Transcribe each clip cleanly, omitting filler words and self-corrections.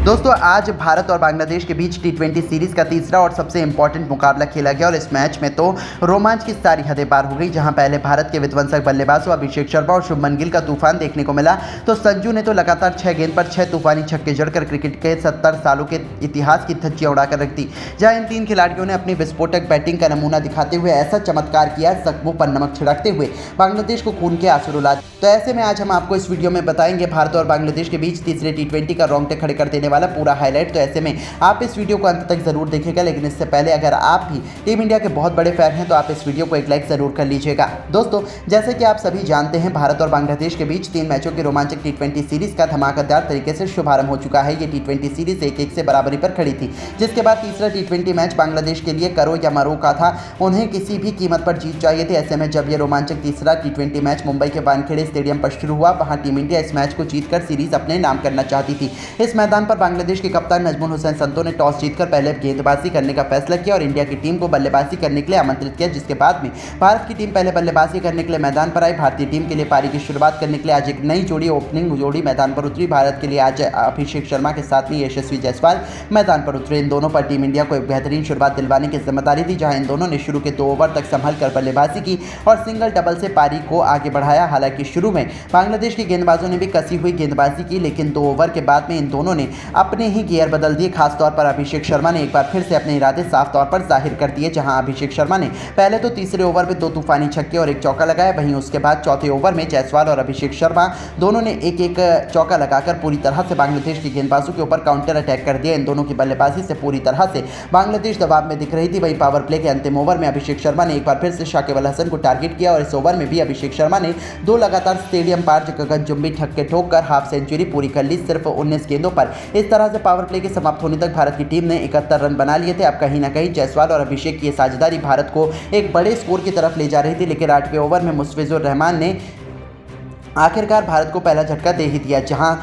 दोस्तों आज भारत और बांग्लादेश के बीच टी20 सीरीज का तीसरा और सबसे इंपॉर्टेंट मुकाबला खेला गया और इस मैच में तो रोमांच की सारी हदें पार हो गई। जहां पहले भारत के विध्वंसक बल्लेबाजों अभिषेक शर्मा और शुभमन गिल का तूफान देखने को मिला, तो संजू ने तो लगातार 6 गेंद पर 6 तूफानी छक्के जड़कर क्रिकेट के 70 सालों के इतिहास की धज्जियां उड़ाकर रख दी। जहां इन तीन खिलाड़ियों ने अपनी विस्फोटक बैटिंग का नमूना दिखाते हुए ऐसा चमत्कार किया, जख्मों पर नमक छिड़कते हुए बांग्लादेश को खून के आंसू रुला। तो ऐसे में आज हम आपको इस वीडियो में बताएंगे भारत और बांग्लादेश के बीच तीसरे टी20 का रोंगटे खड़े कर देने वाला पूरा हाईलाइट। तो ऐसे में आप इस वीडियो को अंत तक जरूर देखिएगा, लेकिन इससे पहले अगर आप भी टीम इंडिया के बहुत बड़े फैन हैं तो आप इस वीडियो को एक लाइक जरूर कर लीजिएगा। दोस्तों जैसे कि आप सभी जानते हैं, भारत और बांग्लादेश के बीच 3 मैचों की रोमांचक टी20 सीरीज का धमाकेदार तरीके से शुभारंभ हो चुका है। ये टी20 सीरीज 1-1 से बराबरी पर खड़ी थी, जिसके बाद तीसरा टी20 मैच बांग्लादेश के लिए करो या मरो का था। उन्हें किसी भी कीमत पर जीत चाहिए थी। ऐसे में जब यह रोमांचक तीसरा टी20 मैच मुंबई के वानखेड़े स्टेडियम पर शुरू हुआ, वहां टीम इंडिया इस मैच को जीतकर सीरीज अपने नाम करना चाहती थी। इस मैदान पर बांग्लादेश के कप्तान नजमुल हुसैन संतो ने टॉस जीतकर पहले गेंदबाजी करने का फैसला किया और इंडिया की टीम को बल्लेबाजी करने के लिए आमंत्रित किया, जिसके बाद में भारत की टीम पहले बल्लेबाजी करने के लिए मैदान पर आई। भारतीय टीम के लिए पारी की शुरुआत करने के लिए आज एक नई जोड़ी ओपनिंग जोड़ी मैदान पर उतरी। भारत के लिए आज अभिषेक शर्मा के साथ में यशस्वी जायसवाल मैदान पर उतरे। इन दोनों पर टीम इंडिया को एक बेहतरीन शुरुआत दिलवाने की जिम्मेदारी थी, जहां इन दोनों ने शुरू के 2 ओवर तक संभल कर बल्लेबाजी की और सिंगल डबल से पारी को आगे बढ़ाया। हालांकि शुरू में बांग्लादेश के गेंदबाजों ने भी कसी हुई गेंदबाजी की, लेकिन 2 ओवर के बाद में इन दोनों ने अपने ही गियर बदल दिए। खासतौर पर अभिषेक शर्मा ने एक बार फिर से अपने इरादे साफ तौर पर जाहिर कर दिए। जहां अभिषेक शर्मा ने पहले तो तीसरे ओवर में 2 तूफानी छक्के और 1 चौका लगाया, वहीं उसके बाद चौथे ओवर में जायसवाल और अभिषेक शर्मा दोनों ने एक एक चौका लगाकर पूरी तरह से बांग्लादेश के गेंदबाजों के ऊपर काउंटर अटैक कर दिया। इन दोनों की बल्लेबाजी से पूरी तरह से बांग्लादेश दबाव में दिख रही थी। वहीं पावर प्ले के अंतिम ओवर में अभिषेक शर्मा ने एक बार फिर से शाकिब अल हसन को टारगेट किया और इस ओवर में भी अभिषेक शर्मा ने 2 लगातार स्टेडियम पार गगनचुंबी छक्के ठोककर हाफ सेंचुरी पूरी कर ली, सिर्फ 19 गेंदों पर। इस तरह से पावर प्ले के समाप्त होने तक भारत की टीम ने 71 रन बना लिए थे। अब कहीं ना कहीं जायसवाल और अभिषेक की साझेदारी भारत को एक बड़े स्कोर की तरफ ले जा रही थी, लेकिन 8वें ओवर में मुस्तफिजुर रहमान ने आखिरकार भारत को पहला झटका दे ही दिया, जहां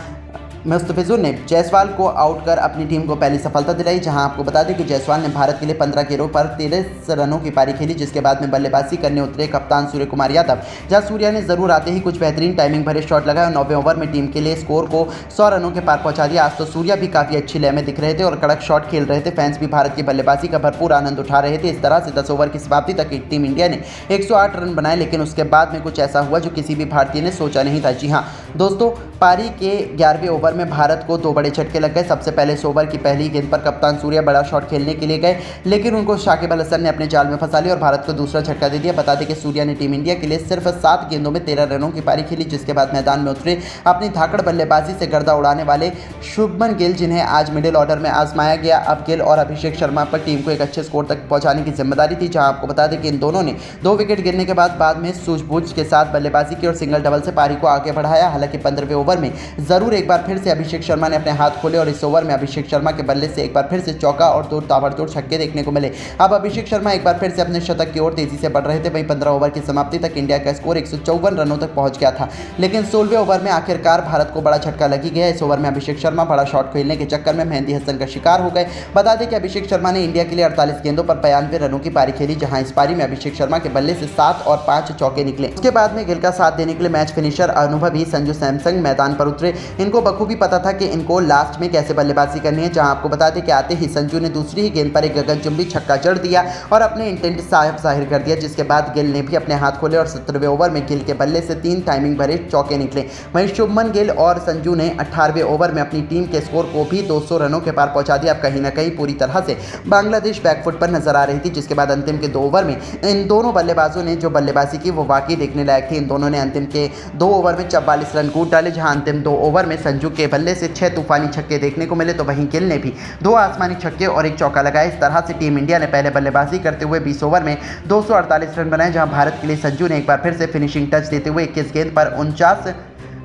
मुस्तफिजुर ने जायसवाल को आउट कर अपनी टीम को पहली सफलता दिलाई। जहां आपको बता दें कि जायसवाल ने भारत के लिए 15 गेंदों पर 13 रनों की पारी खेली, जिसके बाद में बल्लेबाजी करने उतरे कप्तान सूर्य कुमार यादव। जहां सूर्या ने जरूर आते ही कुछ बेहतरीन टाइमिंग भरे शॉट लगाए और 9वें ओवर में टीम के लिए स्कोर को 100 रनों के पार पहुंचा दिया। आज तो सूर्या भी काफ़ी अच्छी लय में दिख रहे थे और कड़क शॉट खेल रहे थे। फैंस भी भारत की बल्लेबाजी का भरपूर आनंद उठा रहे थे। इस तरह से 10 ओवर की समाप्ति तक टीम इंडिया ने 108 रन बनाए, लेकिन उसके बाद में कुछ ऐसा हुआ जो किसी भी भारतीय ने सोचा नहीं था। जी हाँ दोस्तों, पारी के 11वें ओवर में भारत को 2 बड़े झटके लग गए। सबसे पहले इस ओवर की पहली गेंद पर कप्तान सूर्या बड़ा शॉट खेलने के लिए गए, लेकिन उनको शाकिब अल हसन ने अपने जाल में फंसा लिया और भारत को दूसरा झटका दे दिया। बता दें कि सूर्या ने टीम इंडिया के लिए सिर्फ 7 गेंदों में 13 रनों की पारी खेली, जिसके बाद मैदान में उतरे अपनी धाकड़ बल्लेबाजी से गर्दा उड़ाने वाले शुभमन गिल, जिन्हें आज मिडिल ऑर्डर में आजमाया गया। अब गिल और अभिषेक शर्मा पर टीम को एक अच्छे स्कोर तक पहुंचाने की जिम्मेदारी थी। जहां आपको बता दें कि इन दोनों ने 2 विकेट गिरने के बाद में सूझबूझ के साथ बल्लेबाजी की और सिंगल डबल से पारी को आगे बढ़ाया। हालांकि 15वें ओवर में जरूर एक बार फिर से अभिषेक शर्मा ने अपने हाथ खोले और इस ओवर में अभिषेक शर्मा के बल्ले से एक बार फिर से चौका और 2 ताबड़तोड़ छक्के देखने को मिले। अब अभिषेक शर्मा एक बार फिर से अपने शतक की ओर तेजी से बढ़ रहे थे। वहीं 15 ओवर की समाप्ति तक इंडिया का स्कोर 154 रनों तक पहुंच गया था, लेकिन 16वें ओवर में आखिरकार भारत को बड़ा झटका लगी गया। इस ओवर में अभिषेक शर्मा बड़ा शॉट खेलने के चक्कर में मेहंदी हसन का शिकार हो गए। बता दें कि अभिषेक शर्मा ने इंडिया के लिए 48 गेंदों पर 92 रनों की पारी खेली, जहां इस पारी में अभिषेक शर्मा के बल्ले से 7 और 5 चौके निकले। उसके बाद में गिल का साथ देने के लिए मैच फिनिशर अनुभवी संजू सैमसन मैदान पर उतरे। इनको बखूबी पता था कि इनको लास्ट में कैसे बल्लेबाजी करनी है। जहां आपको बता दें कि आते ही संजू ने दूसरी ही गेंद पर एक गगनचुंबी छक्का जड़ दिया और अपने इंटेंट साफ जाहिर कर दिया, जिसके बाद गिल ने भी अपने हाथ खोले और 17वें ओवर में गिल के बल्ले से 3 टाइमिंग भरे चौके निकले। वहीं शुभमन गिल और संजू ने 18वें ओवर में अपनी टीम के स्कोर को भी 200 रनों के पार पहुंचा दिया। अब कहीं ना कहीं पूरी तरह से बांग्लादेश बैकफुट पर नजर आ रही थी, जिसके बाद अंतिम के 2 ओवर में इन दोनों बल्लेबाजों ने जो बल्लेबाजी की वो वाकई देखने लायक थी। इन दोनों ने अंतिम के 2 ओवर में 44 रन कूट डाले, जहां अंतिम 2 ओवर में संजू के बल्ले से 6 तूफानी छक्के देखने को मिले, तो वहीं गिल ने भी 2 आसमानी छक्के और 1 चौका लगाया। इस तरह से टीम इंडिया ने पहले बल्लेबाजी करते हुए 20 ओवर में 248 रन बनाए, जहां भारत के लिए संजू ने एक बार फिर से फिनिशिंग टच देते हुए 21 गेंद पर 49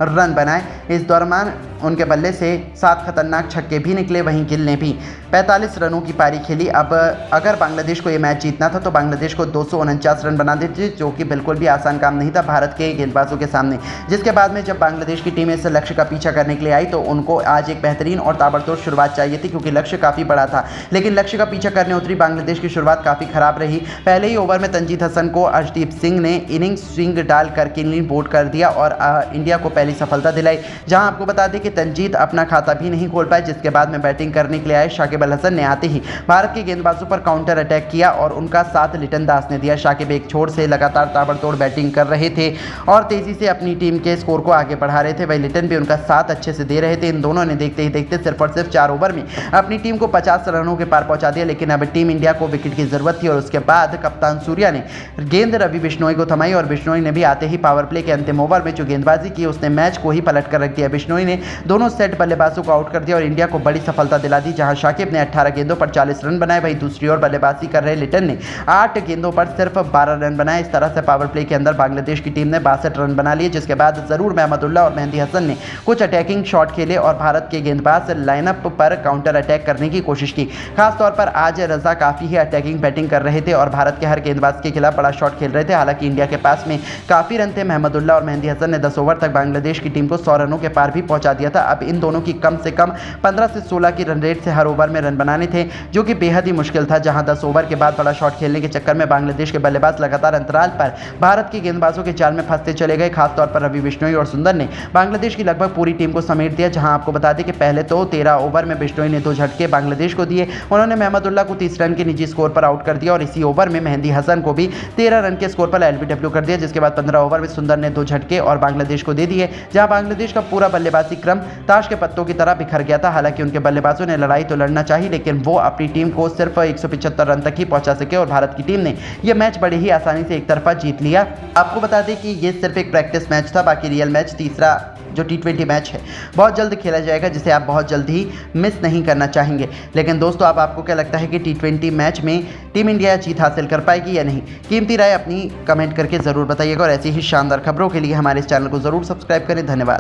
रन बनाए। इस दौरान उनके बल्ले से 7 खतरनाक छक्के भी निकले। वहीं गिल ने भी 45 रनों की पारी खेली। अब अगर बांग्लादेश को ये मैच जीतना था तो बांग्लादेश को 249 रन बना देते, जो कि बिल्कुल भी आसान काम नहीं था भारत के गेंदबाजों के सामने। जिसके बाद में जब बांग्लादेश की टीम इस लक्ष्य का पीछा करने के लिए आई तो उनको आज एक बेहतरीन और ताबड़तोड़ शुरुआत चाहिए थी, क्योंकि लक्ष्य काफ़ी बड़ा था। लेकिन लक्ष्य का पीछा करने उतरी बांग्लादेश की शुरुआत काफ़ी खराब रही। पहले ही ओवर में तंजीद हसन को अर्शदीप सिंह ने इनिंग स्विंग डाल कर क्लीन बोल्ड कर दिया और इंडिया को पहली सफलता दिलाई। जहां आपको बता दें कि तंजीद अपना खाता भी नहीं खोल पाए, जिसके बाद में बैटिंग करने के लिए आए शाकिब अल हसन ने आते ही भारत के गेंदबाजों पर काउंटर अटैक किया और उनका साथ लिटन दास ने दिया। शाकिब एक छोर से लगातार ताबड़तोड़ बैटिंग कर रहे थे और तेजी से अपनी टीम के स्कोर को आगे बढ़ा रहे थे। वही लिटन भी उनका साथ अच्छे से दे रहे थे। इन दोनों ने देखते ही देखते सिर्फ और सिर्फ 4 ओवर में अपनी टीम को 50 रनों के पार पहुंचा दिया। लेकिन अब टीम इंडिया को विकेट की जरूरत थी और उसके बाद कप्तान सूर्या ने गेंद रवि बिश्नोई को थमाई और बिश्नोई ने भी आते ही पावर प्ले के अंतिम ओवर में जो गेंदबाजी की उसने मैच को ही पलट कर रख दिया। बिश्नोई ने दोनों सेट बल्लेबाजों को आउट कर दिया और इंडिया को बड़ी सफलता दिला दी, जहां शाकिब ने 18 गेंदों पर 40 रन बनाए। वहीं दूसरी ओर बल्लेबाजी कर रहे लिटन ने 8 गेंदों पर सिर्फ 12 रन बनाए। इस तरह से पावर प्ले के अंदर बांग्लादेश की टीम ने 62 रन बना लिए, जिसके बाद जरूर महमदुल्लाह और मेहंदी हसन ने कुछ अटैकिंग शॉट खेले और भारत के गेंदबाज लाइनअप पर काउंटर अटैक करने की कोशिश की। खासतौर पर आज रजा काफी ही अटैकिंग बैटिंग कर रहे थे और भारत के हर गेंदबाज के खिलाफ बड़ा शॉट खेल रहे थे। हालांकि इंडिया के पास में काफी रन थे। महमदुल्लाह और मेहंदी हसन ने 10 ओवर तक बांग्लादेश की टीम को 100 रनों के पार भी पहुंचा दिया था। अब इन दोनों की कम से कम 15 से 16 की रन रेट से हर ओवर में रन बनाने थे, जो कि बेहद ही मुश्किल था। जहां 10 ओवर के बाद बड़ा शॉट खेलने के चक्कर में बांग्लादेश के बल्लेबाज लगातार अंतराल पर भारत के गेंदबाजों के जाल में फंसते चले गए। खासतौर पर रवि बिश्नोई और सुंदर ने बांग्लादेश की लगभग पूरी टीम को समेट दिया। जहां आपको बता दें कि पहले तो 13 ओवर में बिश्नोई ने 2 झटके बांग्लादेश को दिए। उन्होंने महमदुल्लाह को 30 रन के निजी स्कोर पर आउट कर दिया और इसी ओवर में मेहंदी हसन को भी 13 रन के स्कोर पर एलबीडब्ल्यू कर दिया। जिसके बाद 15 ओवर में सुंदर ने 2 झटके और बांग्लादेश को दे दिए, जहां बांग्लादेश का पूरा बल्लेबाजी क्रम ताश के पत्तों की तरह बिखर गया था। हालांकि उनके बल्लेबाजों ने लड़ाई तो लड़ना चाहिए, लेकिन वो अपनी टीम को सिर्फ 175 रन तक ही पहुंचा सके और भारत की टीम ने यह मैच बड़ी ही आसानी से एक तरफा जीत लिया। आपको बता दें कि ये सिर्फ एक प्रैक्टिस मैच था, बाकी रियल मैच तीसरा जो T20 मैच है बहुत जल्द खेला जाएगा, जिसे आप बहुत जल्द ही मिस नहीं करना चाहेंगे। लेकिन दोस्तों, अब आपको क्या लगता है कि T20 मैच में टीम इंडिया जीत हासिल कर पाएगी या नहीं? कीमती राय अपनी कमेंट करके ज़रूर बताइएगा और ऐसी ही शानदार खबरों के लिए हमारे इस चैनल को ज़रूर सब्सक्राइब करें। धन्यवाद।